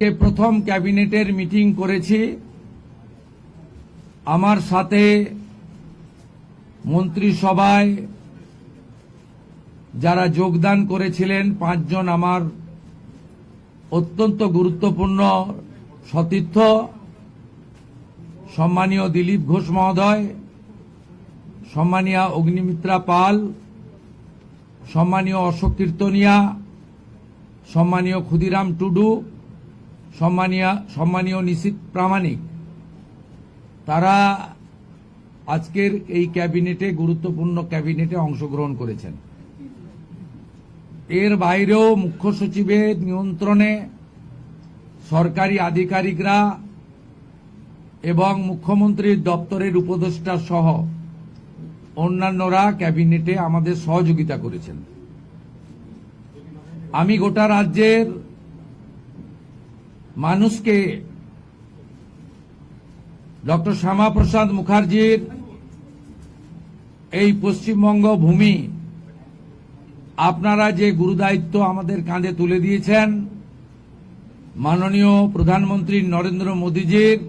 প্রথম ক্যাবিনেটের মিটিং করেছি। আমার সাথে মন্ত্রিসভায় যারা যোগদান করেছিলেন 5 জন আমার অত্যন্ত গুরুত্বপূর্ণ সতীর্থ, সম্মানীয় দিলীপ ঘোষ মহোদয়, সম্মানীয় অগ্নিমিত্রা পাল, সম্মানীয় অশোক কীর্তনিয়া, সম্মানীয় ক্ষুদিরাম টুডু, সম্মানীয় নিশীথ প্রামাণিক, তারা আজকের এই ক্যাবিনেটে গুরুত্বপূর্ণ ক্যাবিনেটে অংশগ্রহণ করেছেন। এর বাইরেও মুখ্য সচিবের নিয়ন্ত্রণে সরকারি আধিকারিকরা এবং মুখ্যমন্ত্রীর দপ্তরের উপদেষ্টা সহ অন্যান্যরা ক্যাবিনেটে আমাদের সহযোগিতা করেছেন। আমি গোটা রাজ্যের মানুষকে ডক্টর শ্যামাপ্রসাদ মুখার্জির এই পশ্চিমবঙ্গ ভূমি আপনারা যে গুরুদায়িত্ব আমাদের কাঁধে তুলে দিয়েছেন, মাননীয় প্রধানমন্ত্রী নরেন্দ্র মোদীজির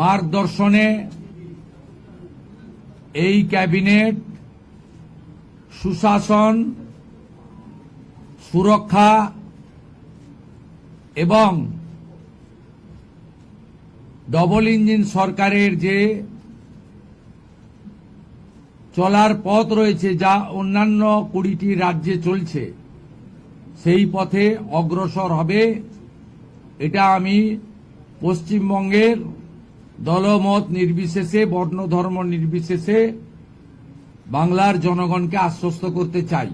মার্গদর্শনে এই ক্যাবিনেট সুশাসন, সুরক্ষা এবং ডবল ইঞ্জিন সরকারের যে চলার পথ রয়েছে, যা অন্যান্য 20টি রাজ্যে চলছে, সেই পথে অগ্রসর হবে। এটা আমি পশ্চিমবঙ্গের দলমত নির্বিশেষে, বর্ণ ধর্ম নির্বিশেষে বাংলার জনগণকে আশ্বস্ত করতে চাই।